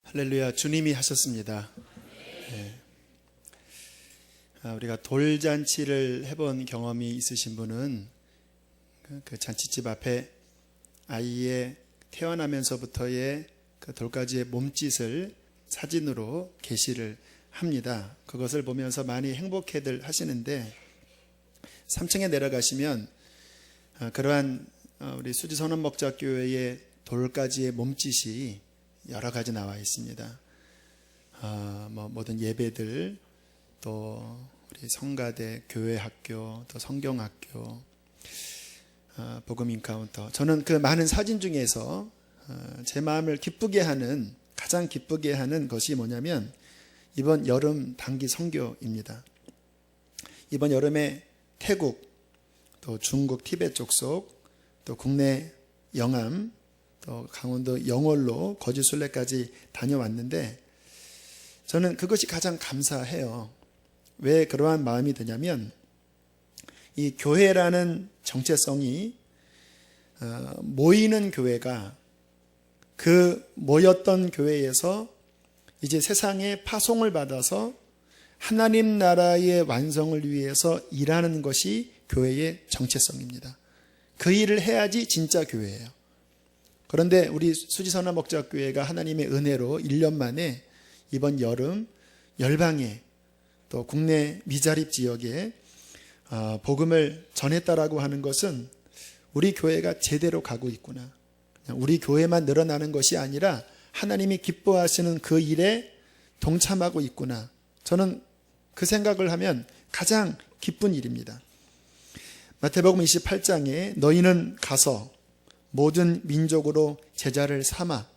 할렐루야, 주님이 하셨습니다. 네. 우리가 돌잔치를 해본 경험이 있으신 분은 그 잔치집 앞에 아이의 태어나면서부터의 그 돌가지의 몸짓을 사진으로 게시를 합니다. 그것을 보면서 많이 행복해들 하시는데 3층에 내려가시면 그러한 우리 수지선언목자교회의 돌가지의 몸짓이 여러 가지 나와 있습니다. 모든 예배들, 또 우리 성가대, 교회학교, 또 성경학교, 복음 인카운터. 저는 그 많은 사진 중에서 제 마음을 기쁘게 하는, 가장 기쁘게 하는 것이 뭐냐면 이번 여름 단기 선교입니다. 이번 여름에 태국, 또 중국 티베트 족속, 또 국내 영암, 또 강원도 영월로 거주순례까지 다녀왔는데 저는 그것이 가장 감사해요. 왜 그러한 마음이 드냐면 이 교회라는 정체성이 모이는 교회가 그 모였던 교회에서 이제 세상에 파송을 받아서 하나님 나라의 완성을 위해서 일하는 것이 교회의 정체성입니다. 그 일을 해야지 진짜 교회예요. 그런데 우리 수지선언목자교회가 하나님의 은혜로 1년 만에 이번 여름 열방에 또 국내 미자립 지역에 복음을 전했다라고 하는 것은 우리 교회가 제대로 가고 있구나. 우리 교회만 늘어나는 것이 아니라 하나님이 기뻐하시는 그 일에 동참하고 있구나. 저는 그 생각을 하면 가장 기쁜 일입니다. 마태복음 28장에 너희는 가서 모든 민족으로 제자를 삼아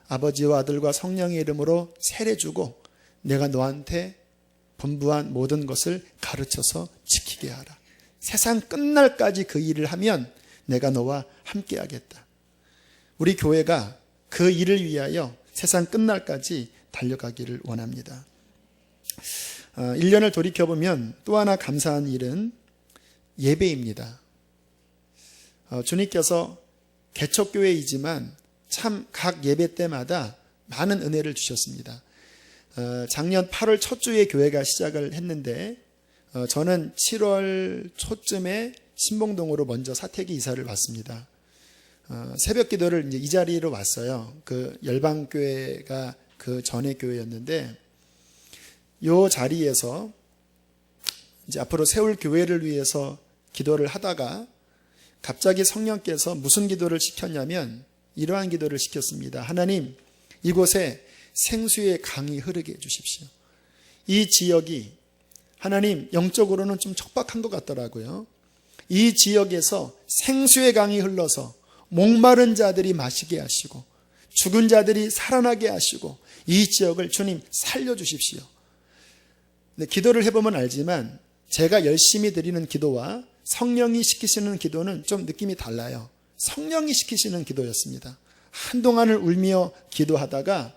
아버지와 아들과 성령의 이름으로 세례주고 내가 너한테 분부한 모든 것을 가르쳐서 지키게 하라. 세상 끝날까지 그 일을 하면 내가 너와 함께 하겠다. 우리 교회가 그 일을 위하여 세상 끝날까지 달려가기를 원합니다. 1년을 돌이켜보면 또 하나 감사한 일은 예배입니다. 주님께서 개척교회이지만 참 각 예배 때마다 많은 은혜를 주셨습니다. 작년 8월 첫 주에 교회가 시작을 했는데 저는 7월 초쯤에 신봉동으로 먼저 사택이 이사를 왔습니다. 새벽 기도를 이제 이 자리로 왔어요. 그 열방교회가 그 전의 교회였는데 이 자리에서 이제 앞으로 세울 교회를 위해서 기도를 하다가 갑자기 성령께서 무슨 기도를 시켰냐면 이러한 기도를 시켰습니다. 하나님, 이곳에 생수의 강이 흐르게 해주십시오. 이 지역이 하나님 영적으로는 좀 척박한 것 같더라고요. 이 지역에서 생수의 강이 흘러서 목마른 자들이 마시게 하시고 죽은 자들이 살아나게 하시고 이 지역을 주님 살려주십시오. 네, 기도를 해보면 알지만 제가 열심히 드리는 기도와 성령이 시키시는 기도는 좀 느낌이 달라요. 성령이 시키시는 기도였습니다. 한동안을 울며 기도하다가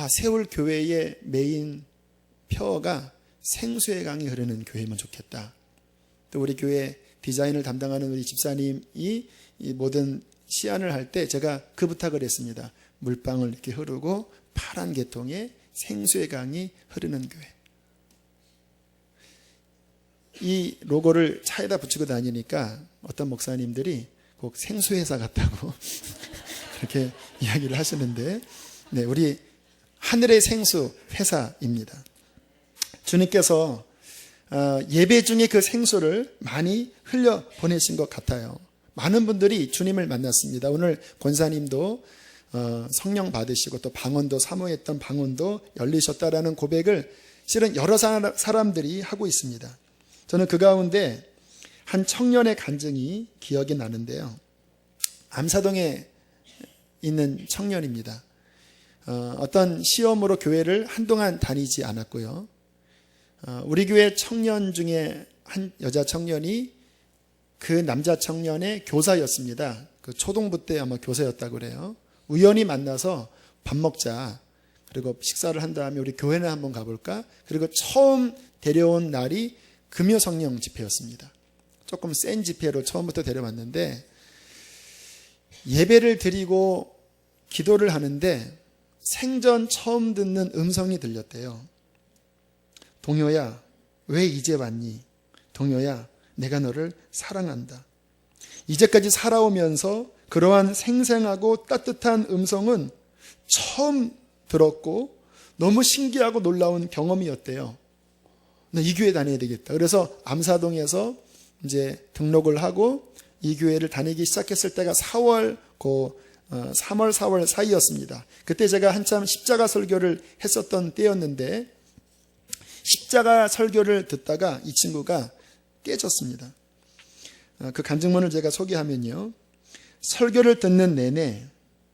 세울 교회의 메인 표어가 생수의 강이 흐르는 교회면 좋겠다. 또 우리 교회 디자인을 담당하는 우리 집사님이 이 모든 시안을 할 때 제가 그 부탁을 했습니다. 물방울 이렇게 흐르고 파란 계통에 생수의 강이 흐르는 교회. 이 로고를 차에다 붙이고 다니니까 어떤 목사님들이 꼭 생수회사 같다고 그렇게 이야기를 하시는데 네, 우리 하늘의 생수 회사입니다. 주님께서 예배 중에 그 생수를 많이 흘려 보내신 것 같아요. 많은 분들이 주님을 만났습니다. 오늘 권사님도 성령 받으시고 또 방언도 사모했던 방언도 열리셨다라는 고백을 실은 여러 사람들이 하고 있습니다. 저는 그 가운데 한 청년의 간증이 기억이 나는데요. 암사동에 있는 청년입니다. 어떤 시험으로 교회를 한동안 다니지 않았고요. 우리 교회 청년 중에 한 여자 청년이 그 남자 청년의 교사였습니다. 그 초등부 때 아마 교사였다고 그래요. 우연히 만나서 밥 먹자. 그리고 식사를 한 다음에 우리 교회나 한번 가볼까? 그리고 처음 데려온 날이 금요성령 집회였습니다. 조금 센 집회로 처음부터 데려왔는데 예배를 드리고 기도를 하는데 생전 처음 듣는 음성이 들렸대요. 동효야, 왜 이제 왔니? 동효야, 내가 너를 사랑한다. 이제까지 살아오면서 그러한 생생하고 따뜻한 음성은 처음 들었고 너무 신기하고 놀라운 경험이었대요. 나 이 교회 다녀야 되겠다. 그래서 암사동에서 이제 등록을 하고 이 교회를 다니기 시작했을 때가 3월, 4월 사이였습니다. 그때 제가 한참 십자가 설교를 했었던 때였는데 십자가 설교를 듣다가 이 친구가 깨졌습니다. 그 간증문을 제가 소개하면요. 설교를 듣는 내내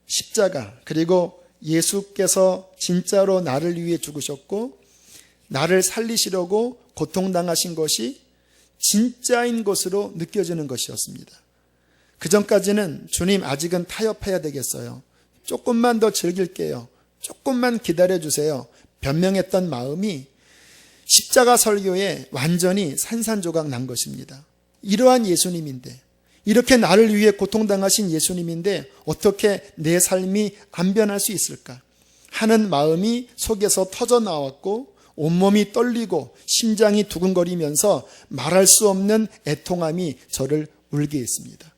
십자가, 그리고 예수께서 진짜로 나를 위해 죽으셨고 나를 살리시려고 고통당하신 것이 진짜인 것으로 느껴지는 것이었습니다. 그 전까지는 주님 아직은 타협해야 되겠어요. 조금만 더 즐길게요. 조금만 기다려주세요. 변명했던 마음이 십자가 설교에 완전히 산산조각 난 것입니다. 이러한 예수님인데, 이렇게 나를 위해 고통당하신 예수님인데 어떻게 내 삶이 안 변할 수 있을까 하는 마음이 속에서 터져나왔고 온몸이 떨리고 심장이 두근거리면서 말할 수 없는 애통함이 저를 울게 했습니다.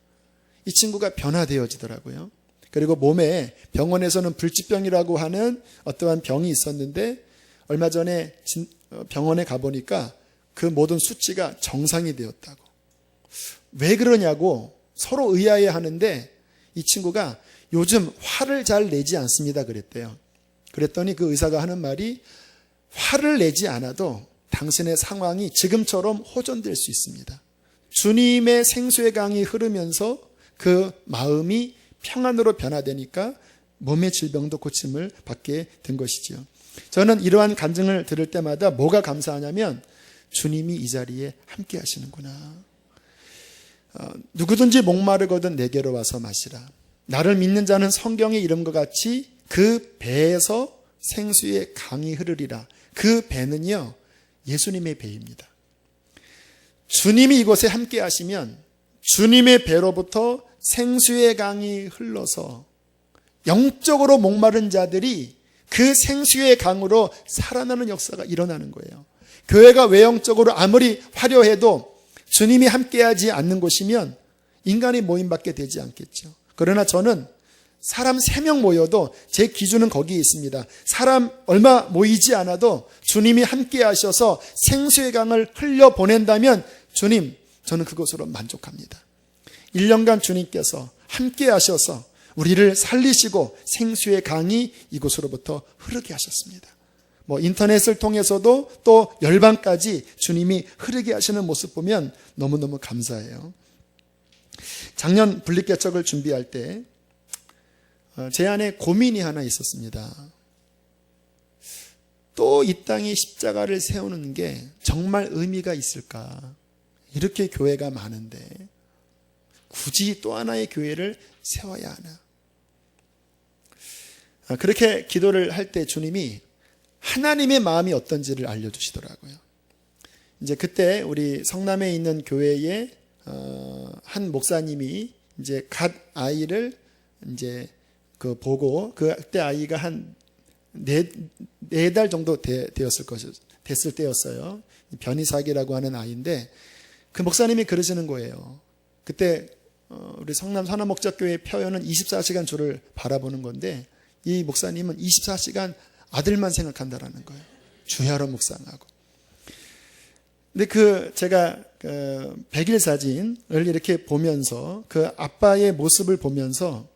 이 친구가 변화되어지더라고요. 그리고 몸에 병원에서는 불치병이라고 하는 어떠한 병이 있었는데 얼마 전에 병원에 가보니까 그 모든 수치가 정상이 되었다고. 왜 그러냐고 서로 의아해하는데 이 친구가 요즘 화를 잘 내지 않습니다 그랬대요. 그랬더니 그 의사가 하는 말이 화를 내지 않아도 당신의 상황이 지금처럼 호전될 수 있습니다. 주님의 생수의 강이 흐르면서 그 마음이 평안으로 변화되니까 몸의 질병도 고침을 받게 된 것이지요. 저는 이러한 간증을 들을 때마다 뭐가 감사하냐면 주님이 이 자리에 함께 하시는구나. 누구든지 목마르거든 내게로 와서 마시라. 나를 믿는 자는 성경의 이름과 같이 그 배에서 생수의 강이 흐르리라. 그 배는요, 예수님의 배입니다. 주님이 이곳에 함께 하시면 주님의 배로부터 생수의 강이 흘러서 영적으로 목마른 자들이 그 생수의 강으로 살아나는 역사가 일어나는 거예요. 교회가 외형적으로 아무리 화려해도 주님이 함께하지 않는 곳이면 인간의 모임밖에 되지 않겠죠. 그러나 저는 사람 3명 모여도 제 기준은 거기에 있습니다. 사람 얼마 모이지 않아도 주님이 함께 하셔서 생수의 강을 흘려보낸다면 주님, 저는 그것으로 만족합니다. 1년간 주님께서 함께 하셔서 우리를 살리시고 생수의 강이 이곳으로부터 흐르게 하셨습니다. 인터넷을 통해서도 또 열방까지 주님이 흐르게 하시는 모습 보면 너무너무 감사해요. 작년 분립개척을 준비할 때 제 안에 고민이 하나 있었습니다. 또 이 땅에 십자가를 세우는 게 정말 의미가 있을까? 이렇게 교회가 많은데 굳이 또 하나의 교회를 세워야 하나? 그렇게 기도를 할 때 주님이 하나님의 마음이 어떤지를 알려주시더라고요. 이제 그때 우리 성남에 있는 교회에 한 목사님이 이제 갓 아이를 이제 보고 그때 아이가 한 4달 정도 됐을 때였어요. 변이사기라고 하는 아이인데 그 목사님이 그러시는 거예요. 그때 우리 성남 산업목적교회 표현은 24시간 주를 바라보는 건데 이 목사님은 24시간 아들만 생각한다라는 거예요. 주야로 묵상하고. 근데 제가 100일 사진을 이렇게 보면서 그 아빠의 모습을 보면서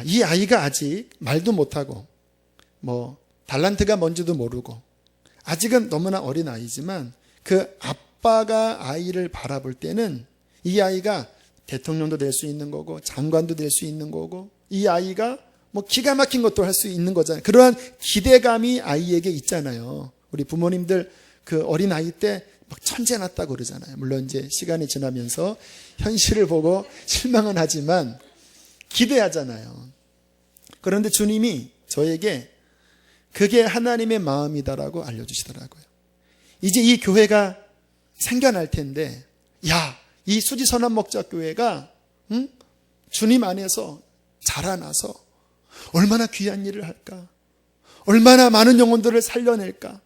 이 아이가 아직 말도 못하고 달란트가 뭔지도 모르고 아직은 너무나 어린 아이지만 그 아빠가 아이를 바라볼 때는 이 아이가 대통령도 될 수 있는 거고 장관도 될 수 있는 거고 이 아이가 기가 막힌 것도 할 수 있는 거잖아요. 그러한 기대감이 아이에게 있잖아요. 우리 부모님들 그 어린 아이 때 막 천재 났다고 그러잖아요. 물론 이제 시간이 지나면서 현실을 보고 실망은 하지만 기대하잖아요. 그런데 주님이 저에게 그게 하나님의 마음이다라고 알려주시더라고요. 이제 이 교회가 생겨날 텐데 이 수지선암목자교회가 주님 안에서 자라나서 얼마나 귀한 일을 할까? 얼마나 많은 영혼들을 살려낼까?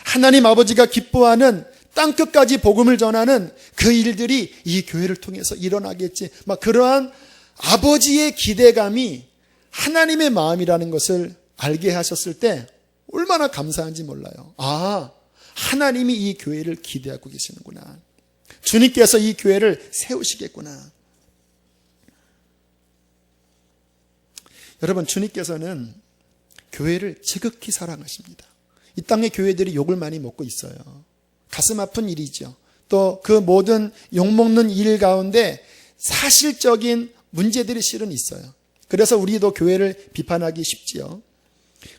하나님 아버지가 기뻐하는 땅끝까지 복음을 전하는 그 일들이 이 교회를 통해서 일어나겠지. 막 그러한 아버지의 기대감이 하나님의 마음이라는 것을 알게 하셨을 때 얼마나 감사한지 몰라요. 아, 하나님이 이 교회를 기대하고 계시는구나. 주님께서 이 교회를 세우시겠구나. 여러분, 주님께서는 교회를 지극히 사랑하십니다. 이 땅의 교회들이 욕을 많이 먹고 있어요. 가슴 아픈 일이죠. 또 그 모든 욕먹는 일 가운데 사실적인 문제들이 실은 있어요. 그래서 우리도 교회를 비판하기 쉽지요.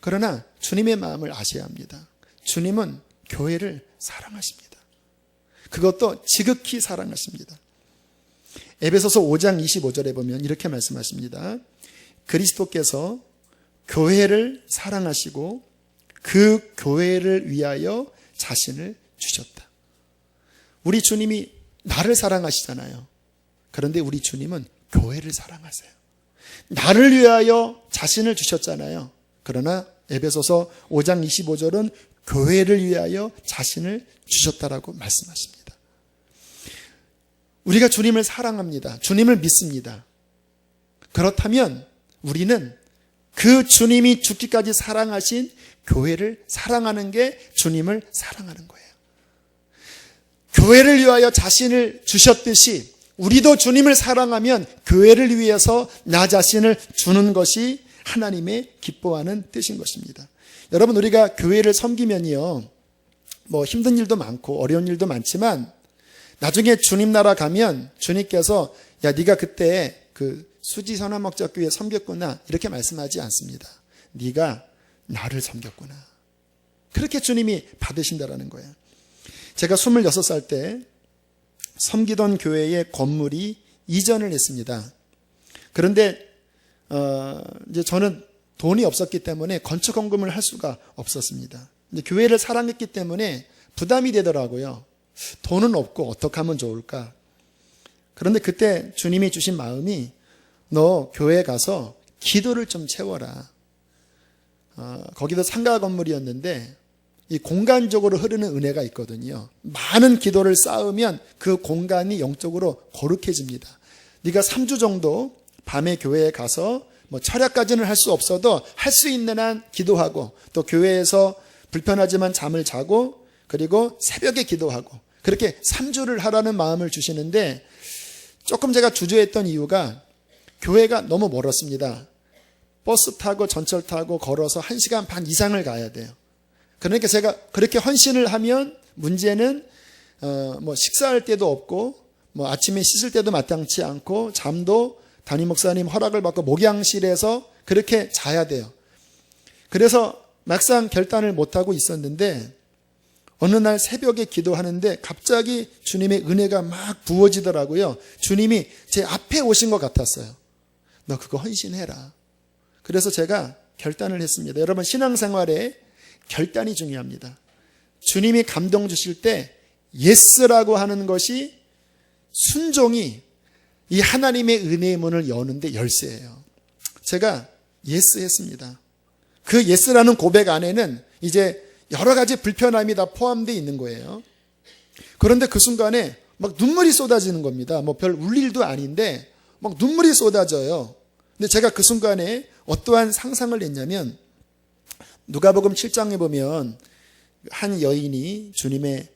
그러나 주님의 마음을 아셔야 합니다. 주님은 교회를 사랑하십니다. 그것도 지극히 사랑하십니다. 에베소서 5장 25절에 보면 이렇게 말씀하십니다. 그리스도께서 교회를 사랑하시고 그 교회를 위하여 자신을 주셨다. 우리 주님이 나를 사랑하시잖아요. 그런데 우리 주님은 교회를 사랑하세요. 나를 위하여 자신을 주셨잖아요. 그러나 에베소서 5장 25절은 교회를 위하여 자신을 주셨다라고 말씀하십니다. 우리가 주님을 사랑합니다. 주님을 믿습니다. 그렇다면 우리는 그 주님이 죽기까지 사랑하신 교회를 사랑하는 게 주님을 사랑하는 거예요. 교회를 위하여 자신을 주셨듯이 우리도 주님을 사랑하면 교회를 위해서 나 자신을 주는 것이 하나님의 기뻐하는 뜻인 것입니다. 여러분, 우리가 교회를 섬기면요, 뭐 힘든 일도 많고 어려운 일도 많지만 나중에 주님 나라 가면 주님께서 야, 네가 그때 그 수지선화목적교회 섬겼구나 이렇게 말씀하지 않습니다. 네가 나를 섬겼구나. 그렇게 주님이 받으신다라는 거예요. 제가 26살 때 섬기던 교회의 건물이 이전을 했습니다. 그런데 이제 저는 돈이 없었기 때문에 건축 헌금을 할 수가 없었습니다. 이제 교회를 사랑했기 때문에 부담이 되더라고요. 돈은 없고 어떻게 하면 좋을까? 그런데 그때 주님이 주신 마음이 너 교회에 가서 기도를 좀 채워라. 거기도 상가 건물이었는데 이 공간적으로 흐르는 은혜가 있거든요. 많은 기도를 쌓으면 그 공간이 영적으로 거룩해집니다. 네가 3주 정도 밤에 교회에 가서 뭐 철야까지는 할 수 없어도 할 수 있는 한 기도하고 또 교회에서 불편하지만 잠을 자고 그리고 새벽에 기도하고 그렇게 3주를 하라는 마음을 주시는데 조금 제가 주저했던 이유가 교회가 너무 멀었습니다. 버스 타고 전철 타고 걸어서 1시간 반 이상을 가야 돼요. 그러니까 제가 그렇게 헌신을 하면 문제는 뭐 식사할 때도 없고 뭐 아침에 씻을 때도 마땅치 않고 잠도 담임 목사님 허락을 받고 목양실에서 그렇게 자야 돼요. 그래서 막상 결단을 못하고 있었는데 어느 날 새벽에 기도하는데 갑자기 주님의 은혜가 막 부어지더라고요. 주님이 제 앞에 오신 것 같았어요. 너 그거 헌신해라. 그래서 제가 결단을 했습니다. 여러분, 신앙생활에 결단이 중요합니다. 주님이 감동 주실 때 예스라고 하는 것이 순종이 이 하나님의 은혜의 문을 여는데 열쇠예요. 제가 예스 했습니다. 그 예스라는 고백 안에는 이제 여러 가지 불편함이 다 포함되어 있는 거예요. 그런데 그 순간에 막 눈물이 쏟아지는 겁니다. 뭐 별 울 일도 아닌데 막 눈물이 쏟아져요. 근데 제가 그 순간에 어떠한 상상을 했냐면 누가복음 7장에 보면 한 여인이 주님의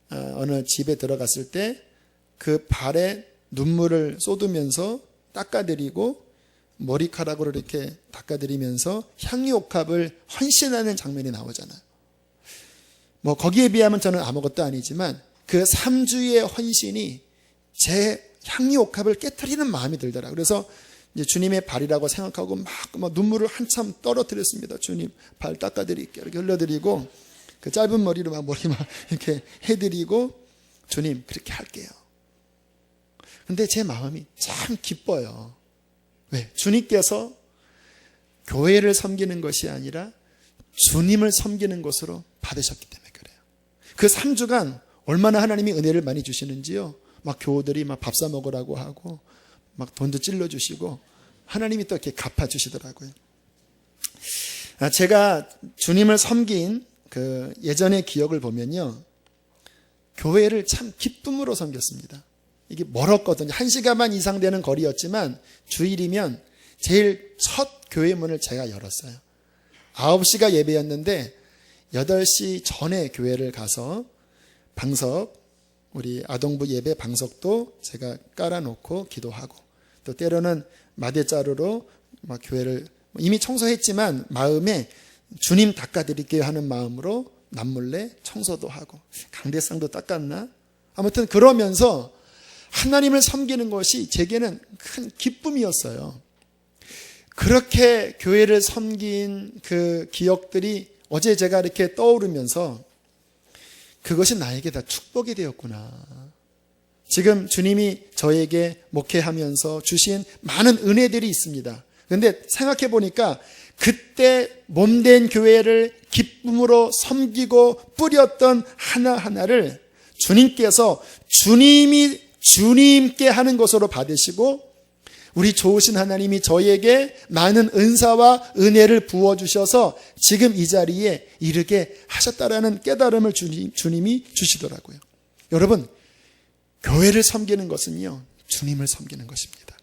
어느 집에 들어갔을 때 그 발에 눈물을 쏟으면서 닦아드리고 머리카락으로 이렇게 닦아드리면서 향유옥합을 헌신하는 장면이 나오잖아요. 뭐 거기에 비하면 저는 아무것도 아니지만 그 3주의 헌신이 제 향유옥합을 깨트리는 마음이 들더라고요. 그래서 이제 주님의 발이라고 생각하고 막 눈물을 한참 떨어뜨렸습니다. 주님 발 닦아드릴게요. 이렇게 흘려드리고 그 짧은 머리로 막 머리 막 이렇게 해드리고 주님 그렇게 할게요. 근데 제 마음이 참 기뻐요. 왜? 주님께서 교회를 섬기는 것이 아니라 주님을 섬기는 것으로 받으셨기 때문에 그래요. 그 3주간 얼마나 하나님이 은혜를 많이 주시는지요. 막 교우들이 막 밥 사 먹으라고 하고 막 돈도 찔러주시고 하나님이 또 이렇게 갚아주시더라고요. 제가 주님을 섬긴 그 예전의 기억을 보면요, 교회를 참 기쁨으로 섬겼습니다. 이게 멀었거든요. 1시간만 이상 되는 거리였지만 주일이면 제일 첫 교회 문을 제가 열었어요. 9시가 예배였는데 8시 전에 교회를 가서 방석, 우리 아동부 예배 방석도 제가 깔아놓고 기도하고, 또 때로는 마대자루로 막 교회를 이미 청소했지만 마음에 주님 닦아드릴게요 하는 마음으로 남몰래 청소도 하고, 강대상도 닦았나? 아무튼 그러면서 하나님을 섬기는 것이 제게는 큰 기쁨이었어요. 그렇게 교회를 섬긴 그 기억들이 어제 제가 이렇게 떠오르면서 그것이 나에게 다 축복이 되었구나. 지금 주님이 저에게 목회하면서 주신 많은 은혜들이 있습니다. 그런데 생각해 보니까 그때 몸된 교회를 기쁨으로 섬기고 뿌렸던 하나하나를 주님께서 주님께 하는 것으로 받으시고, 우리 좋으신 하나님이 저에게 많은 은사와 은혜를 부어주셔서 지금 이 자리에 이르게 하셨다라는 깨달음을 주님이 주시더라고요. 여러분, 교회를 섬기는 것은요, 주님을 섬기는 것입니다.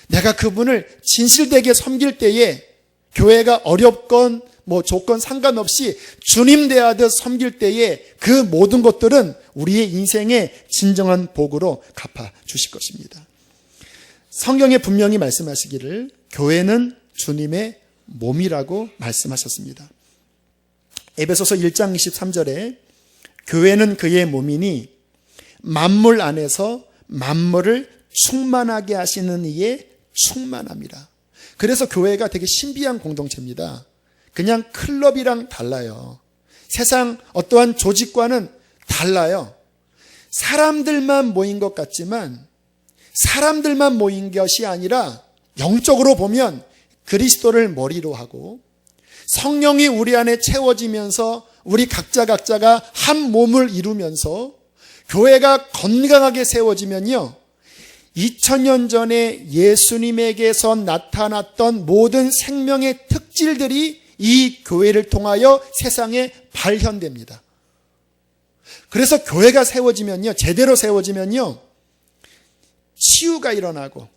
내가 그분을 진실되게 섬길 때에 교회가 어렵건 조건 상관없이 주님 대하듯 섬길 때에 그 모든 것들은 우리의 인생의 진정한 복으로 갚아 주실 것입니다. 성경에 분명히 말씀하시기를 교회는 주님의 몸이라고 말씀하셨습니다. 에베소서 1장 23절에 교회는 그의 몸이니 만물 안에서 만물을 충만하게 하시는 이의 충만함이라. 그래서 교회가 되게 신비한 공동체입니다. 그냥 클럽이랑 달라요. 세상 어떠한 조직과는 달라요. 사람들만 모인 것 같지만 사람들만 모인 것이 아니라 영적으로 보면 그리스도를 머리로 하고 성령이 우리 안에 채워지면서 우리 각자가 한 몸을 이루면서 교회가 건강하게 세워지면요, 2000년 전에 예수님에게서 나타났던 모든 생명의 특질들이 이 교회를 통하여 세상에 발현됩니다. 그래서 교회가 세워지면요, 제대로 세워지면요, 치유가 일어나고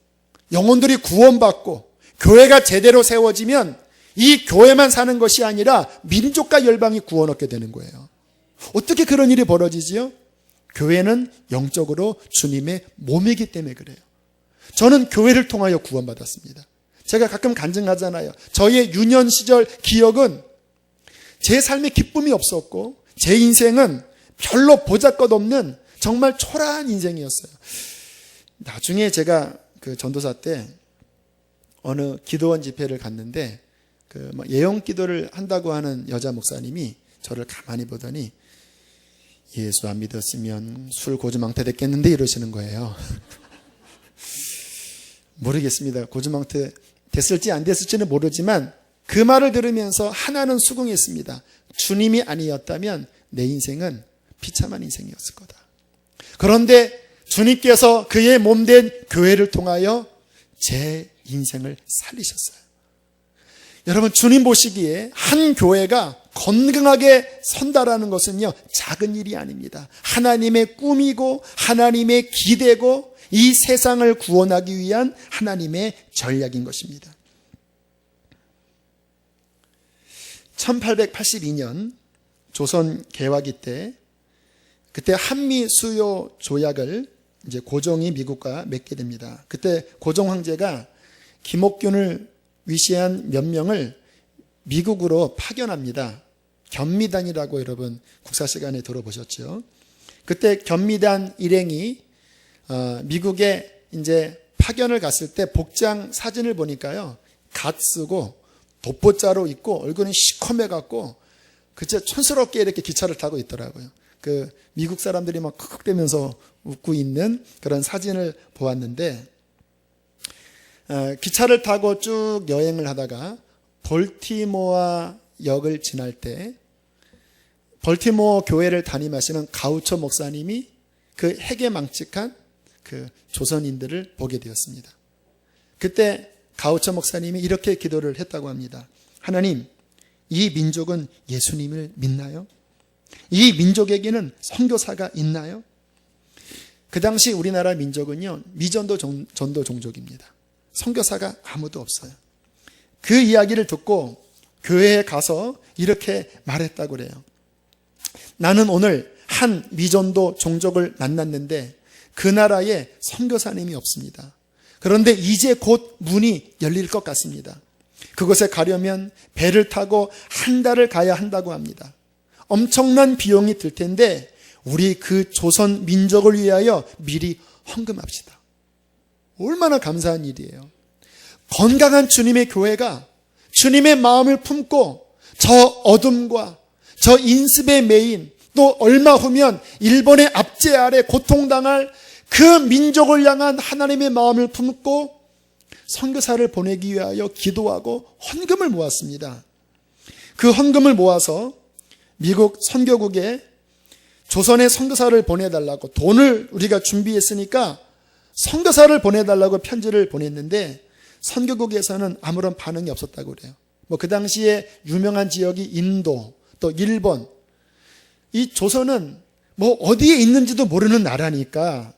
영혼들이 구원받고, 교회가 제대로 세워지면 이 교회만 사는 것이 아니라 민족과 열방이 구원 얻게 되는 거예요. 어떻게 그런 일이 벌어지지요? 교회는 영적으로 주님의 몸이기 때문에 그래요. 저는 교회를 통하여 구원받았습니다. 제가 가끔 간증하잖아요. 저의 유년 시절 기억은 제 삶에 기쁨이 없었고 제 인생은 별로 보잘것없는 정말 초라한 인생이었어요. 나중에 제가 그 전도사 때 어느 기도원 집회를 갔는데 그 예언 기도를 한다고 하는 여자 목사님이 저를 가만히 보더니 예수 안 믿었으면 술 고주망태 됐겠는데 이러시는 거예요. 모르겠습니다. 고주망태 됐을지 안 됐을지는 모르지만 그 말을 들으면서 하나는 수긍했습니다. 주님이 아니었다면 내 인생은 비참한 인생이었을 거다. 그런데 주님께서 그의 몸된 교회를 통하여 제 인생을 살리셨어요. 여러분, 주님 보시기에 한 교회가 건강하게 선다라는 것은요, 작은 일이 아닙니다. 하나님의 꿈이고 하나님의 기대고 이 세상을 구원하기 위한 하나님의 전략인 것입니다. 1882년 조선 개화기 때, 그때 한미 수요 조약을 이제 고종이 미국과 맺게 됩니다. 그때 고종 황제가 김옥균을 위시한 몇 명을 미국으로 파견합니다. 견미단이라고 여러분 국사 시간에 들어보셨죠? 그때 견미단 일행이 미국에 이제 파견을 갔을 때 복장 사진을 보니까요, 갓 쓰고 돋보자로 입고 얼굴은 시커매 갖고 그저 촌스럽게 이렇게 기차를 타고 있더라고요. 그 미국 사람들이 막 컥컥대면서 웃고 있는 그런 사진을 보았는데, 기차를 타고 쭉 여행을 하다가 볼티모어 역을 지날 때 볼티모어 교회를 담임하시는 가우처 목사님이 그 해괴망측한 그 조선인들을 보게 되었습니다. 그때 가우처 목사님이 이렇게 기도를 했다고 합니다. 하나님, 이 민족은 예수님을 믿나요? 이 민족에게는 선교사가 있나요? 그 당시 우리나라 민족은요, 미전도 전도 종족입니다. 선교사가 아무도 없어요. 그 이야기를 듣고 교회에 가서 이렇게 말했다고 그래요. 나는 오늘 한 미전도 종족을 만났는데 그 나라에 선교사님이 없습니다. 그런데 이제 곧 문이 열릴 것 같습니다. 그곳에 가려면 배를 타고 한 달을 가야 한다고 합니다. 엄청난 비용이 들 텐데 우리 그 조선 민족을 위하여 미리 헌금합시다. 얼마나 감사한 일이에요. 건강한 주님의 교회가 주님의 마음을 품고 저 어둠과 저 인습에 매인, 또 얼마 후면 일본의 압제 아래 고통당할 그 민족을 향한 하나님의 마음을 품고 선교사를 보내기 위하여 기도하고 헌금을 모았습니다. 그 헌금을 모아서 미국 선교국에 조선의 선교사를 보내달라고, 돈을 우리가 준비했으니까 선교사를 보내달라고 편지를 보냈는데 선교국에서는 아무런 반응이 없었다고 그래요. 그 당시에 유명한 지역이 인도, 또 일본, 이 조선은 어디에 있는지도 모르는 나라니까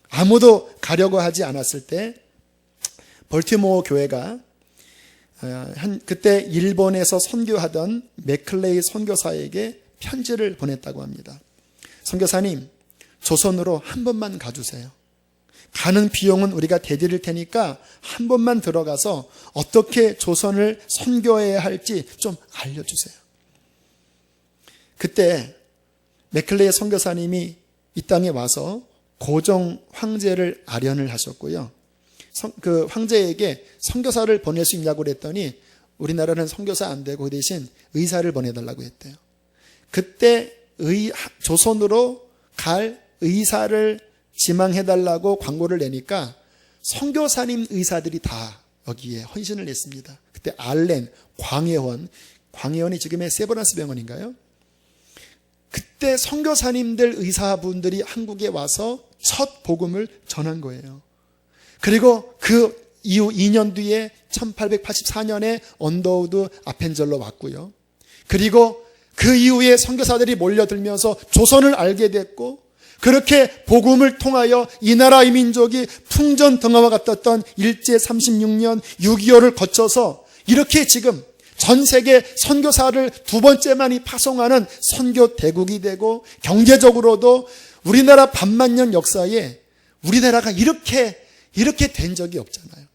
아무도 가려고 하지 않았을 때 벌티모어 교회가 그때 일본에서 선교하던 맥클레이 선교사에게 편지를 보냈다고 합니다. 선교사님, 조선으로 한 번만 가주세요. 가는 비용은 우리가 대드릴 테니까 한 번만 들어가서 어떻게 조선을 선교해야 할지 좀 알려주세요. 그때 맥클레이 선교사님이 이 땅에 와서 고종 황제를 아련을 하셨고요. 그 황제에게 선교사를 보낼 수 있냐고 그랬더니 우리나라는 선교사 안 되고 그 대신 의사를 보내달라고 했대요. 그때 조선으로 갈 의사를 지망해달라고 광고를 내니까 선교사님 의사들이 다 여기에 헌신을 했습니다. 그때 알렌, 광해원이 지금의 세브란스 병원인가요? 그때 선교사님들 의사분들이 한국에 와서 첫 복음을 전한 거예요. 그리고 그 이후 2년 뒤에 1884년에 언더우드 아펜젤로 왔고요. 그리고 그 이후에 선교사들이 몰려들면서 조선을 알게 됐고, 그렇게 복음을 통하여 이 나라 이 민족이 풍전등화와 같았던 일제 36년 6.25를 거쳐서 이렇게 지금 전 세계 선교사를 두 번째만이 파송하는 선교 대국이 되고, 경제적으로도 우리나라 반만년 역사에 우리나라가 이렇게 된 적이 없잖아요.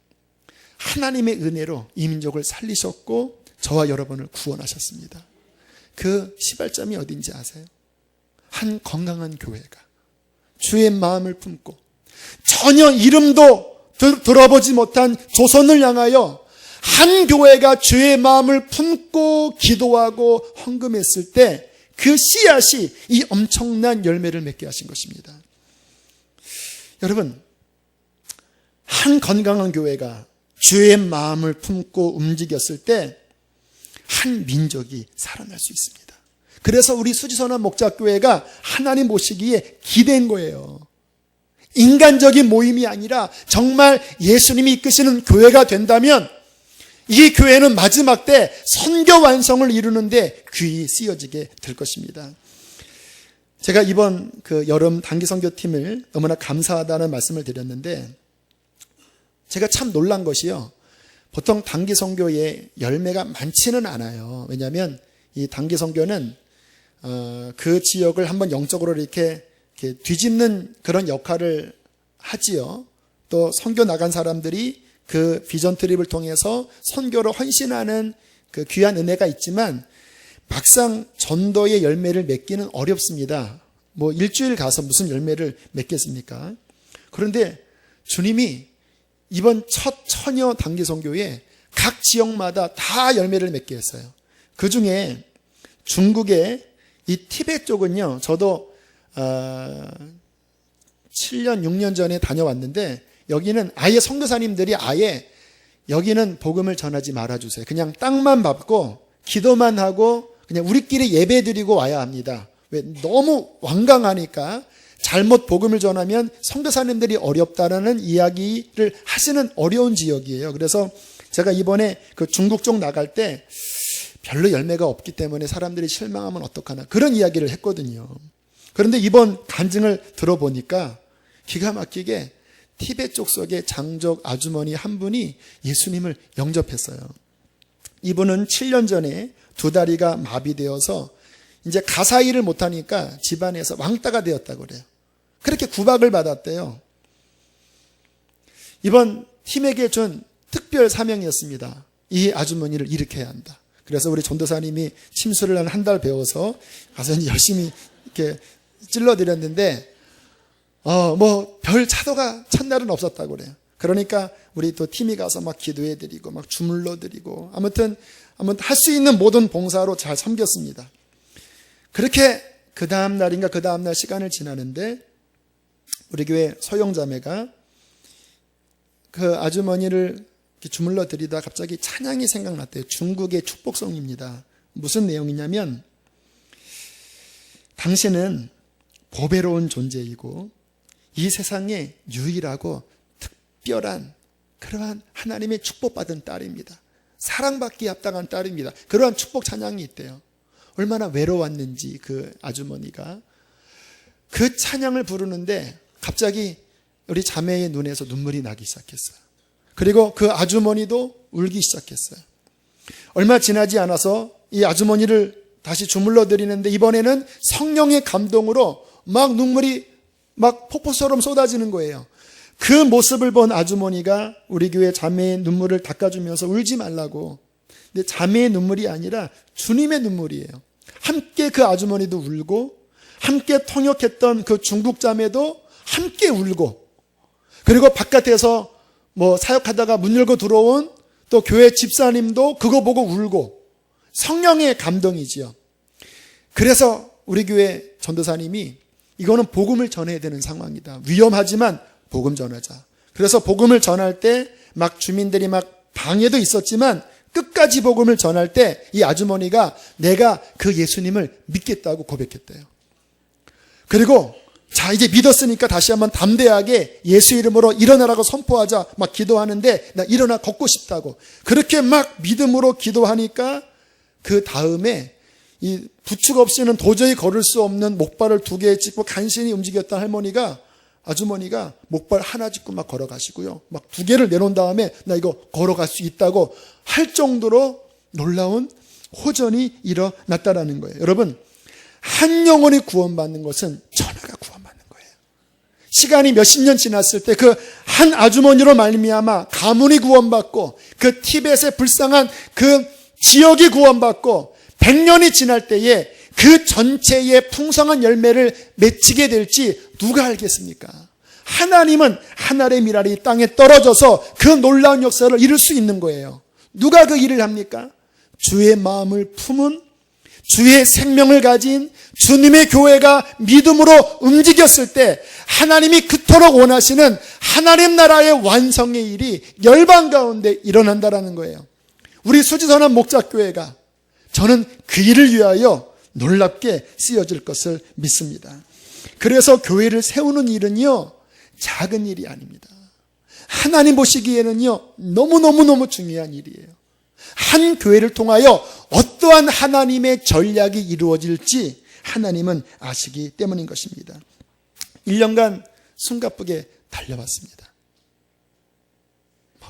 하나님의 은혜로 이 민족을 살리셨고 저와 여러분을 구원하셨습니다. 그 시발점이 어딘지 아세요? 한 건강한 교회가 주의 마음을 품고 전혀 이름도 들어보지 못한 조선을 향하여 한 교회가 주의 마음을 품고 기도하고 헌금했을 때 그 씨앗이 이 엄청난 열매를 맺게 하신 것입니다. 여러분, 한 건강한 교회가 주의 마음을 품고 움직였을 때 한 민족이 살아날 수 있습니다. 그래서 우리 수지선한 목자교회가 하나님 모시기에 기대인 거예요. 인간적인 모임이 아니라 정말 예수님이 이끄시는 교회가 된다면 이 교회는 마지막 때 선교 완성을 이루는데 귀히 쓰여지게 될 것입니다. 제가 이번 여름 단기 선교팀을 너무나 감사하다는 말씀을 드렸는데, 제가 참 놀란 것이요, 보통 단기 선교의 열매가 많지는 않아요. 왜냐하면 이 단기 선교는 그 지역을 한번 영적으로 이렇게 뒤집는 그런 역할을 하지요. 또 선교 나간 사람들이 그 비전 트립을 통해서 선교로 헌신하는 그 귀한 은혜가 있지만 막상 전도의 열매를 맺기는 어렵습니다. 일주일 가서 무슨 열매를 맺겠습니까? 그런데 주님이 이번 첫 처녀 단기 선교에 각 지역마다 다 열매를 맺게 했어요. 그 중에 중국의 이 티베트 쪽은요, 저도 7년, 6년 전에 다녀왔는데 여기는 아예 선교사님들이 아예 여기는 복음을 전하지 말아주세요. 그냥 땅만 밟고 기도만 하고 그냥 우리끼리 예배 드리고 와야 합니다. 왜? 너무 완강하니까 잘못 복음을 전하면 선교사님들이 어렵다라는 이야기를 하시는 어려운 지역이에요. 그래서 제가 이번에 그 중국 쪽 나갈 때 별로 열매가 없기 때문에 사람들이 실망하면 어떡하나 그런 이야기를 했거든요. 그런데 이번 간증을 들어보니까 기가 막히게 티베트 족속의 장족 아주머니 한 분이 예수님을 영접했어요. 이분은 7년 전에 두 다리가 마비되어서 이제 가사 일을 못하니까 집안에서 왕따가 되었다고 그래요. 그렇게 구박을 받았대요. 이번 팀에게 준 특별 사명이었습니다. 이 아주머니를 일으켜야 한다. 그래서 우리 전도사님이 침수를 한 달 배워서 가서 이제 열심히 이렇게 찔러드렸는데, 별 차도가 첫날은 없었다고 그래요. 그러니까 우리 또 팀이 가서 막 기도해드리고, 막 주물러드리고, 아무튼 할 수 있는 모든 봉사로 잘 섬겼습니다. 그렇게 그 다음날인가 그 다음날 시간을 지나는데, 우리 교회 소영자매가 그 아주머니를 주물러 드리다 갑자기 찬양이 생각났대요. 중국의 축복송입니다. 무슨 내용이냐면, 당신은 보배로운 존재이고 이 세상에 유일하고 특별한 그러한 하나님의 축복받은 딸입니다. 사랑받기에 합당한 딸입니다. 그러한 축복 찬양이 있대요. 얼마나 외로웠는지 그 아주머니가 그 찬양을 부르는데 갑자기 우리 자매의 눈에서 눈물이 나기 시작했어요. 그리고 그 아주머니도 울기 시작했어요. 얼마 지나지 않아서 이 아주머니를 다시 주물러 드리는데 이번에는 성령의 감동으로 막 눈물이 막 폭포처럼 쏟아지는 거예요. 그 모습을 본 아주머니가 우리 교회 자매의 눈물을 닦아주면서 울지 말라고. 근데 자매의 눈물이 아니라 주님의 눈물이에요. 함께 그 아주머니도 울고 함께 통역했던 그 중국 자매도 함께 울고, 그리고 바깥에서 사역하다가 문 열고 들어온 또 교회 집사님도 그거 보고 울고, 성령의 감동이지요. 그래서 우리 교회 전도사님이 이거는 복음을 전해야 되는 상황이다. 위험하지만 복음 전하자. 그래서 복음을 전할 때 막 주민들이 막 방해도 있었지만 끝까지 복음을 전할 때 이 아주머니가 내가 그 예수님을 믿겠다고 고백했대요. 그리고 자, 이제 믿었으니까 다시 한번 담대하게 예수 이름으로 일어나라고 선포하자 막 기도하는데, 나 일어나 걷고 싶다고. 그렇게 막 믿음으로 기도하니까 그 다음에 이 부축 없이는 도저히 걸을 수 없는 목발을 2개 짚고 간신히 움직였던 아주머니가 목발 하나 짚고 막 걸어가시고요. 막 2개를 내놓은 다음에 나 이거 걸어갈 수 있다고 할 정도로 놀라운 호전이 일어났다라는 거예요. 여러분, 한 영혼이 구원받는 것은 천하가 구원받는 거예요. 시간이 몇십 년 지났을 때 그 한 아주머니로 말미암아 가문이 구원받고 그 티벳의 불쌍한 그 지역이 구원받고 100년이 지날 때에 그 전체의 풍성한 열매를 맺히게 될지 누가 알겠습니까? 하나님은 하늘의 미랄이 땅에 떨어져서 그 놀라운 역사를 이룰 수 있는 거예요. 누가 그 일을 합니까? 주의 마음을 품은, 주의 생명을 가진 주님의 교회가 믿음으로 움직였을 때 하나님이 그토록 원하시는 하나님 나라의 완성의 일이 열방 가운데 일어난다라는 거예요. 우리 수지선한 목자교회가 저는 그 일을 위하여 놀랍게 쓰여질 것을 믿습니다. 그래서 교회를 세우는 일은요, 작은 일이 아닙니다. 하나님 보시기에는요, 너무너무 중요한 일이에요. 한 교회를 통하여 어떠한 하나님의 전략이 이루어질지 하나님은 아시기 때문인 것입니다. 1년간 숨가쁘게 달려왔습니다.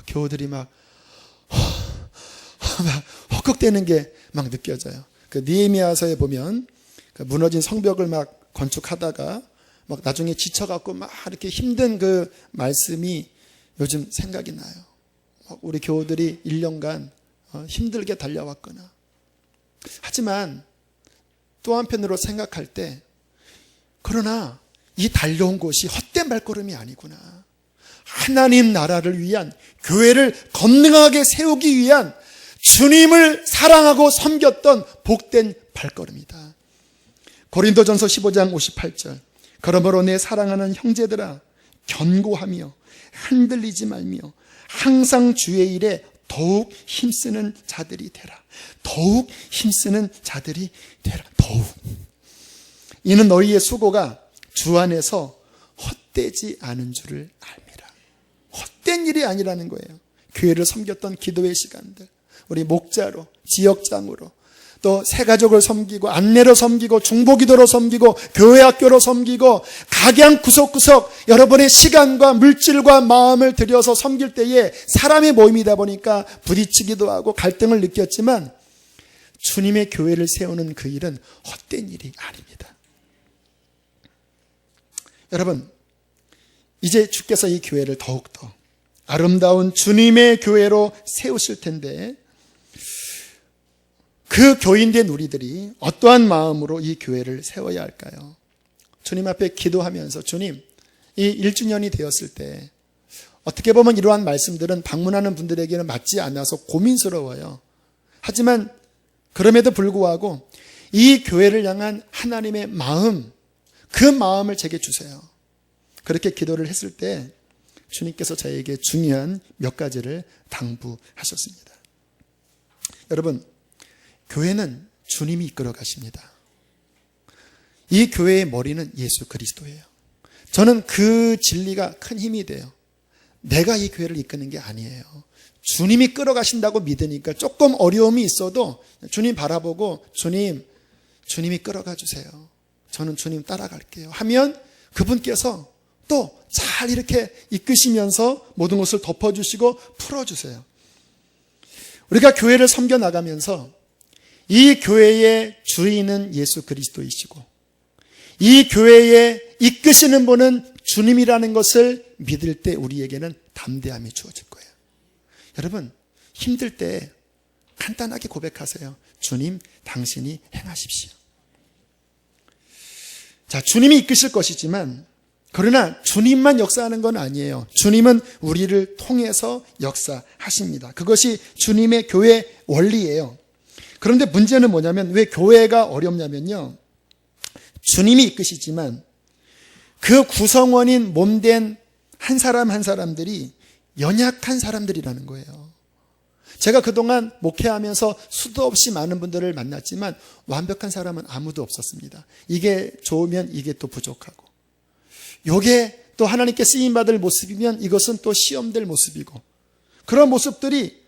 교우들이 막 헉헉대는 게 막 느껴져요. 그 느헤미야서에 보면 그 무너진 성벽을 막 건축하다가 막 나중에 지쳐갖고 막 이렇게 힘든 그 말씀이 요즘 생각이 나요. 우리 교우들이 1년간 힘들게 달려왔거나. 하지만 또 한편으로 생각할 때, 그러나 이 달려온 곳이 헛된 발걸음이 아니구나. 하나님 나라를 위한, 교회를 건능하게 세우기 위한 주님을 사랑하고 섬겼던 복된 발걸음이다. 고린도전서 15장 58절. 그러므로 내 사랑하는 형제들아, 견고하며 흔들리지 말며 항상 주의 일에 더욱 힘쓰는 자들이 되라. 더욱 힘쓰는 자들이 되라. 더욱. 이는 너희의 수고가 주 안에서 헛되지 않은 줄을 압니다. 헛된 일이 아니라는 거예요. 교회를 섬겼던 기도의 시간들, 우리 목자로, 지역장으로, 또 새가족을 섬기고 안내로 섬기고 중보기도로 섬기고 교회 학교로 섬기고 각양 구석구석 여러분의 시간과 물질과 마음을 들여서 섬길 때에 사람의 모임이다 보니까 부딪히기도 하고 갈등을 느꼈지만 주님의 교회를 세우는 그 일은 헛된 일이 아닙니다. 여러분, 이제 주께서 이 교회를 더욱더 아름다운 주님의 교회로 세우실 텐데 그 교인된 우리들이 어떠한 마음으로 이 교회를 세워야 할까요? 주님 앞에 기도하면서 주님, 이 1주년이 되었을 때 어떻게 보면 이러한 말씀들은 방문하는 분들에게는 맞지 않아서 고민스러워요. 하지만 그럼에도 불구하고 이 교회를 향한 하나님의 마음, 그 마음을 제게 주세요. 그렇게 기도를 했을 때 주님께서 저에게 중요한 몇 가지를 당부하셨습니다. 여러분, 교회는 주님이 이끌어 가십니다. 이 교회의 머리는 예수 그리스도예요. 저는 그 진리가 큰 힘이 돼요. 내가 이 교회를 이끄는 게 아니에요. 주님이 끌어가신다고 믿으니까 조금 어려움이 있어도 주님 바라보고 주님이 끌어가 주세요. 저는 주님 따라갈게요. 하면 그분께서 또 잘 이렇게 이끄시면서 모든 것을 덮어주시고 풀어주세요. 우리가 교회를 섬겨나가면서 이 교회의 주인은 예수 그리스도이시고 이 교회에 이끄시는 분은 주님이라는 것을 믿을 때 우리에게는 담대함이 주어질 거예요. 여러분, 힘들 때 간단하게 고백하세요. 주님, 당신이 행하십시오. 자, 주님이 이끄실 것이지만 그러나 주님만 역사하는 건 아니에요. 주님은 우리를 통해서 역사하십니다. 그것이 주님의 교회 원리예요. 그런데 문제는 뭐냐면 왜 교회가 어렵냐면요. 주님이 이끄시지만 그 구성원인 몸된 한 사람 한 사람들이 연약한 사람들이라는 거예요. 제가 그동안 목회하면서 수도 없이 많은 분들을 만났지만 완벽한 사람은 아무도 없었습니다. 이게 좋으면 이게 또 부족하고 이게 또 하나님께 쓰임받을 모습이면 이것은 또 시험될 모습이고 그런 모습들이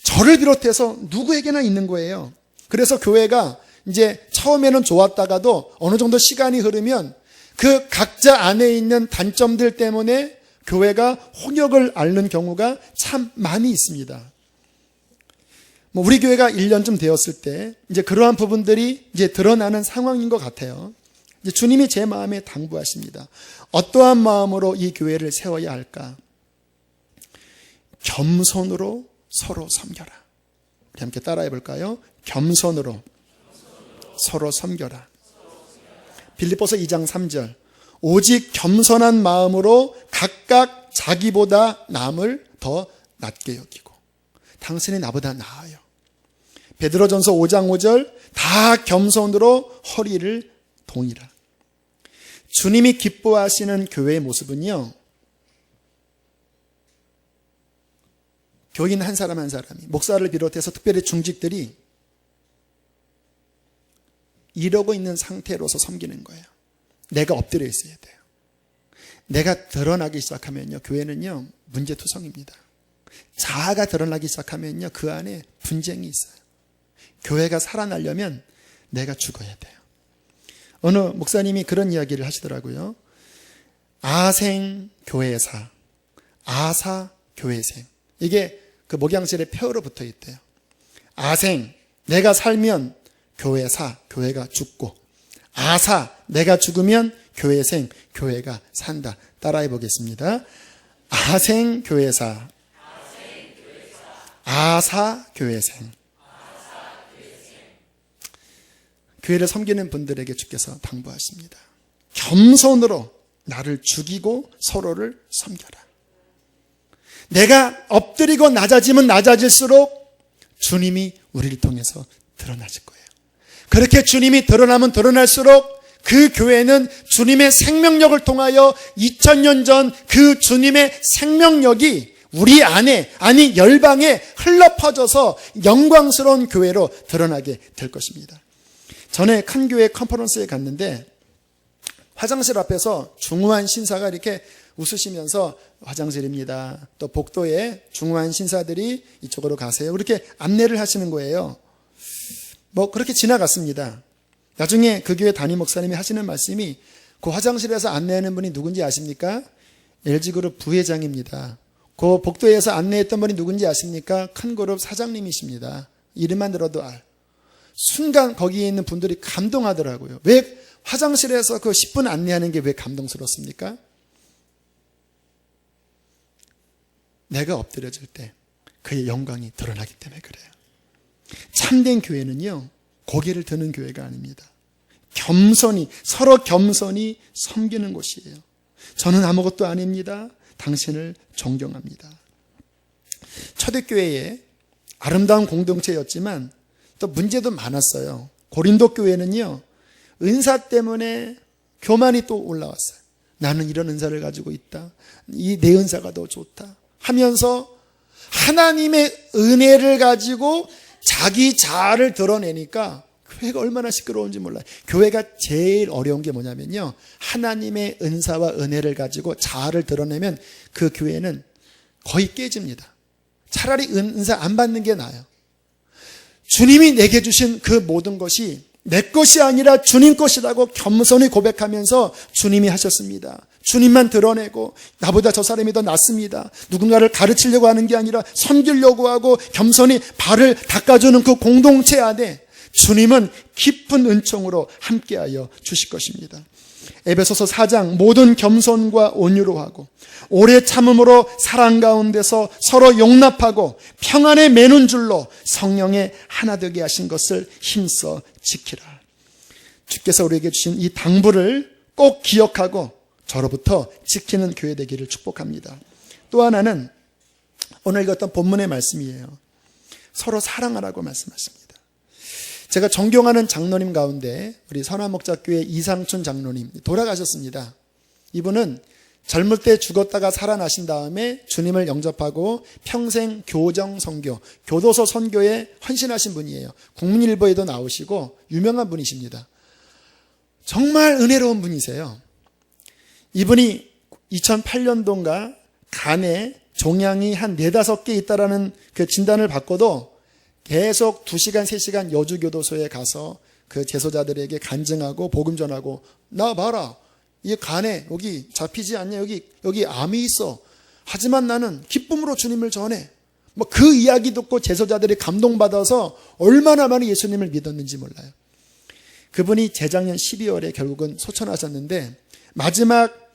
저를 비롯해서 누구에게나 있는 거예요. 그래서 교회가 이제 처음에는 좋았다가도 어느 정도 시간이 흐르면 그 각자 안에 있는 단점들 때문에 교회가 홍역을 앓는 경우가 참 많이 있습니다. 우리 교회가 1년쯤 되었을 때 이제 그러한 부분들이 이제 드러나는 상황인 것 같아요. 이제 주님이 제 마음에 당부하십니다. 어떠한 마음으로 이 교회를 세워야 할까? 겸손으로 서로 섬겨라. 우리 함께 따라해 볼까요? 겸손으로 서로 섬겨라. 빌립보서 2장 3절. 오직 겸손한 마음으로 각각 자기보다 남을 더 낮게 여기고 당신이 나보다 나아요. 베드로전서 5장 5절. 다 겸손으로 허리를 동이라. 주님이 기뻐하시는 교회의 모습은요, 교인 한 사람 한 사람이, 목사를 비롯해서 특별히 중직들이 이러고 있는 상태로서 섬기는 거예요. 내가 엎드려 있어야 돼요. 내가 드러나기 시작하면요, 교회는요, 문제투성입니다. 자아가 드러나기 시작하면요, 그 안에 분쟁이 있어요. 교회가 살아나려면 내가 죽어야 돼요. 어느 목사님이 그런 이야기를 하시더라고요. 아생 교회사, 아사 교회생. 이게 그 목양실에 표로 붙어 있대요. 아생, 내가 살면 교회사, 교회가 죽고, 아사, 내가 죽으면 교회생, 교회가 산다. 따라해 보겠습니다. 아생 교회사, 아사 교회생. 교회를 섬기는 분들에게 주께서 당부하십니다. 겸손으로 나를 죽이고 서로를 섬겨라. 내가 엎드리고 낮아지면 낮아질수록 주님이 우리를 통해서 드러나실 거예요. 그렇게 주님이 드러나면 드러날수록 그 교회는 주님의 생명력을 통하여 2000년 전 그 주님의 생명력이 우리 안에, 아니 열방에 흘러 퍼져서 영광스러운 교회로 드러나게 될 것입니다. 전에 큰 교회 컨퍼런스에 갔는데 화장실 앞에서 중후한 신사가 이렇게 웃으시면서 화장실입니다. 또 복도에 중후한 신사들이 이쪽으로 가세요. 이렇게 안내를 하시는 거예요. 그렇게 지나갔습니다. 나중에 그 교회 담임 목사님이 하시는 말씀이 그 화장실에서 안내하는 분이 누군지 아십니까? LG그룹 부회장입니다. 그 복도에서 안내했던 분이 누군지 아십니까? 큰 그룹 사장님이십니다. 이름만 들어도 순간 거기에 있는 분들이 감동하더라고요. 왜 화장실에서 그 10분 안내하는 게 왜 감동스럽습니까? 내가 엎드려질 때 그의 영광이 드러나기 때문에 그래요. 참된 교회는요, 고개를 드는 교회가 아닙니다. 겸손히, 서로 겸손히 섬기는 곳이에요. 저는 아무것도 아닙니다. 당신을 존경합니다. 초대교회에 아름다운 공동체였지만 또 문제도 많았어요. 고린도 교회는요, 은사 때문에 교만이 또 올라왔어요. 나는 이런 은사를 가지고 있다. 이 내 은사가 더 좋다. 하면서 하나님의 은혜를 가지고 자기 자아를 드러내니까 교회가 얼마나 시끄러운지 몰라요. 교회가 제일 어려운 게 뭐냐면요, 하나님의 은사와 은혜를 가지고 자아를 드러내면 그 교회는 거의 깨집니다. 차라리 은사 안 받는 게 나아요. 주님이 내게 주신 그 모든 것이 내 것이 아니라 주님 것이라고 겸손히 고백하면서 주님이 하셨습니다. 주님만 드러내고 나보다 저 사람이 더 낫습니다. 누군가를 가르치려고 하는 게 아니라 섬기려고 하고 겸손히 발을 닦아주는 그 공동체 안에 주님은 깊은 은총으로 함께하여 주실 것입니다. 에베소서 4장 모든 겸손과 온유로 하고 오래 참음으로 사랑 가운데서 서로 용납하고 평안에 매는 줄로 성령의 하나 되게 하신 것을 힘써 지키라. 주께서 우리에게 주신 이 당부를 꼭 기억하고 저로부터 지키는 교회 되기를 축복합니다. 또 하나는 오늘 읽었던 본문의 말씀이에요. 서로 사랑하라고 말씀하십니다. 제가 존경하는 장로님 가운데 우리 선화목자교회 이상춘 장로님 돌아가셨습니다. 이분은 젊을 때 죽었다가 살아나신 다음에 주님을 영접하고 평생 교정 선교, 교도소 선교에 헌신하신 분이에요. 국민일보에도 나오시고 유명한 분이십니다. 정말 은혜로운 분이세요. 이분이 2008년도인가 간에 종양이 한 4-5개 있다라는 그 진단을 받고도 계속 2시간, 3시간 여주교도소에 가서 그 재소자들에게 간증하고 복음 전하고, 나 봐라, 이 간에 여기 잡히지 않냐, 여기 암이 있어. 하지만 나는 기쁨으로 주님을 전해. 그 이야기 듣고 재소자들이 감동받아서 얼마나 많은 예수님을 믿었는지 몰라요. 그분이 재작년 12월에 결국은 소천하셨는데, 마지막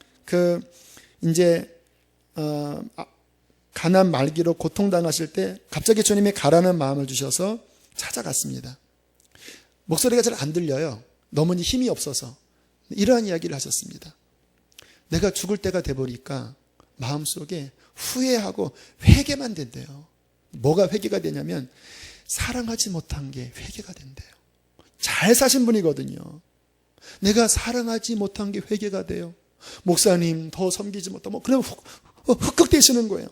가난 말기로 고통당하실 때 갑자기 주님이 가라는 마음을 주셔서 찾아갔습니다. 목소리가 잘 안 들려요. 너무 힘이 없어서. 이러한 이야기를 하셨습니다. 내가 죽을 때가 돼버리니까 마음속에 후회하고 회개만 된대요. 뭐가 회개가 되냐면 사랑하지 못한 게 회개가 된대요. 잘 사신 분이거든요. 내가 사랑하지 못한 게 회개가 돼요. 목사님 더 섬기지 못하고 그냥 흑흑대시는 거예요.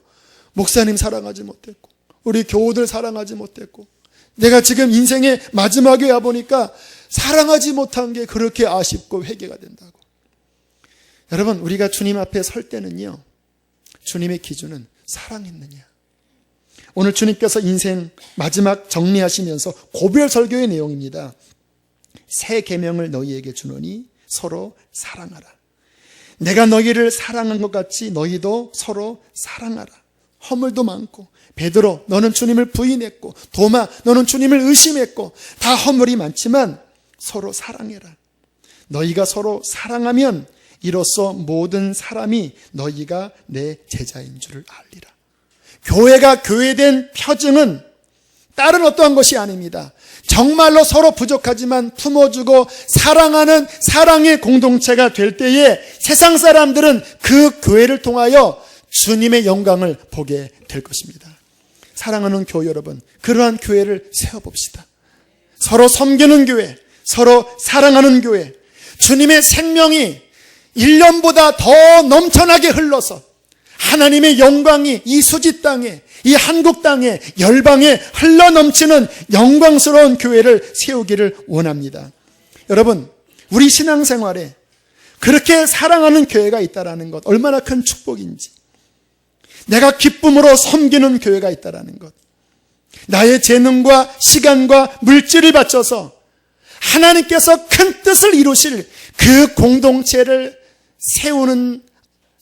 목사님 사랑하지 못했고 우리 교우들 사랑하지 못했고 내가 지금 인생의 마지막에 와보니까 사랑하지 못한 게 그렇게 아쉽고 회개가 된다고. 여러분, 우리가 주님 앞에 설 때는요, 주님의 기준은 사랑했느냐. 오늘 주님께서 인생 마지막 정리하시면서 고별 설교의 내용입니다. 새 계명을 너희에게 주노니 서로 사랑하라. 내가 너희를 사랑한 것 같이 너희도 서로 사랑하라. 허물도 많고, 베드로 너는 주님을 부인했고, 도마 너는 주님을 의심했고, 다 허물이 많지만 서로 사랑해라. 너희가 서로 사랑하면 이로써 모든 사람이 너희가 내 제자인 줄을 알리라. 교회가 교회된 표징은 다른 어떠한 것이 아닙니다. 정말로 서로 부족하지만 품어주고 사랑하는 사랑의 공동체가 될 때에 세상 사람들은 그 교회를 통하여 주님의 영광을 보게 될 것입니다. 사랑하는 교회 여러분, 그러한 교회를 세워봅시다. 서로 섬기는 교회, 서로 사랑하는 교회, 주님의 생명이 1년보다 더 넘쳐나게 흘러서 하나님의 영광이 이 수지 땅에, 이 한국 땅에, 열방에 흘러넘치는 영광스러운 교회를 세우기를 원합니다. 여러분, 우리 신앙생활에 그렇게 사랑하는 교회가 있다는 것 얼마나 큰 축복인지, 내가 기쁨으로 섬기는 교회가 있다는 것, 나의 재능과 시간과 물질을 바쳐서 하나님께서 큰 뜻을 이루실 그 공동체를 세우는,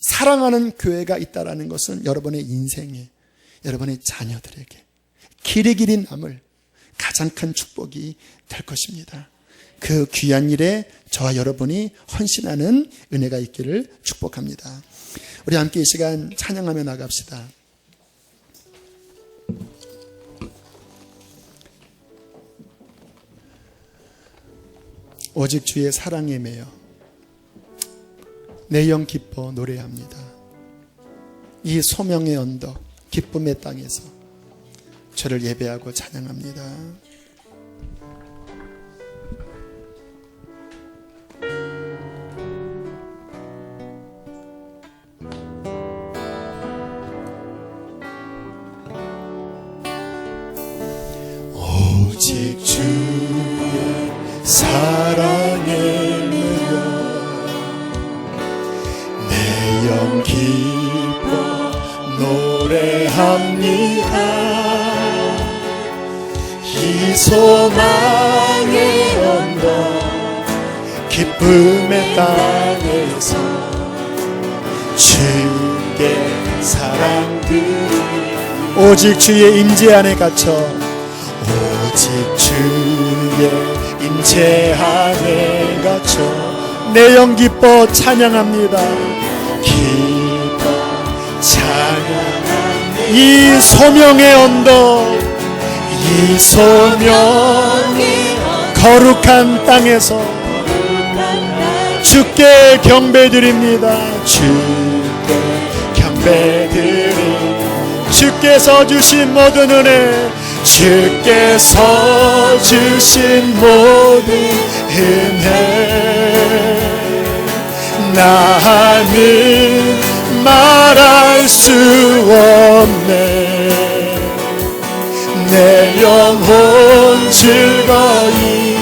사랑하는 교회가 있다는 것은 여러분의 인생에, 여러분의 자녀들에게 길이 남을 가장 큰 축복이 될 것입니다. 그 귀한 일에 저와 여러분이 헌신하는 은혜가 있기를 축복합니다. 우리 함께 이 시간 찬양하며 나갑시다. 오직 주의 사랑에 매여 내 영 기뻐 노래합니다. 이 소명의 언덕, 기쁨의 땅에서 저를 예배하고 찬양합니다. 오직 주의 사랑에 매여 내 영 기뻐 노래합니다. 이 소망의 언덕 기쁨의 땅에서 주의 사랑들이 오직 주의 임재 안에 갇혀 오직 주의 임재 안에 갇혀 내 영 기뻐 찬양합니다. 기뻐 찬양합니다. 이 소명의 언덕, 이 소명의 거룩한 땅에서 주께 경배드립니다. 주께 경배드립니다. 주께서 주신 모든 은혜, 주께서 주신 모든 은혜, 나는 말할 수 없네. 내 영혼 즐거이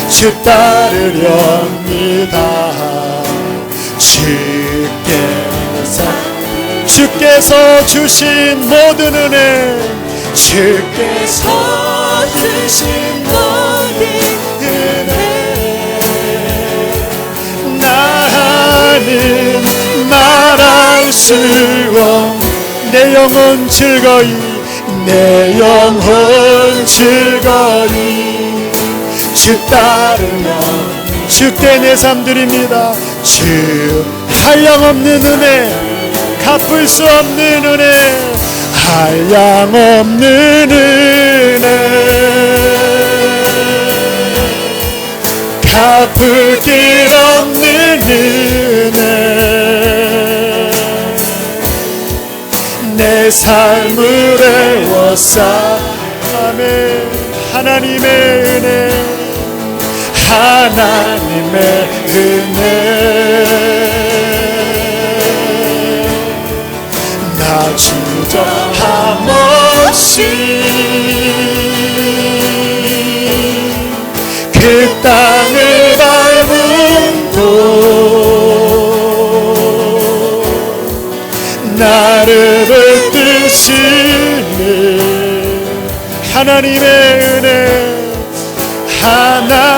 주 따르렵니다. 주께서 주신 모든 은혜, 주께서 주신 모든 은혜, 나는 말할 수 없네. 내 영혼 즐거이, 내 영혼 즐거이 주 따르며 주께 내 삶 드립니다. 주 한량없는 은혜, 갚을 수 없는 은혜, 한량없는 은혜, 갚을 길 없는 은혜, 내 삶을 애워싸네. 하나님의 은혜, 하나님의 은혜, 나 주저함 없이 그 땅을 밟음도 나를 붙드시는 하나님의 은혜,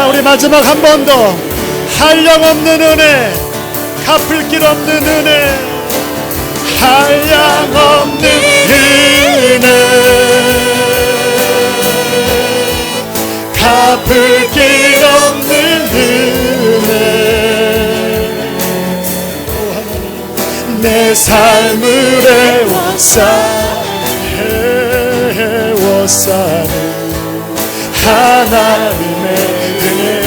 우리 마지막 한 번 더, 한량없는 은혜, 갚을 길 없는 은혜, 한량없는 은혜, 갚을 길 없는 은혜, 내 삶을 애워싸는 하나님의 은혜,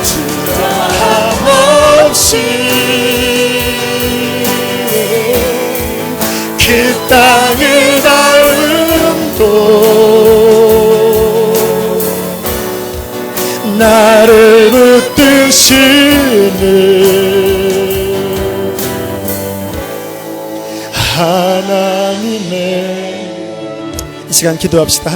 주저함 없이 그 땅을 밟음도 나를 붙드시는 하나님의, 이 시간 기도합시다.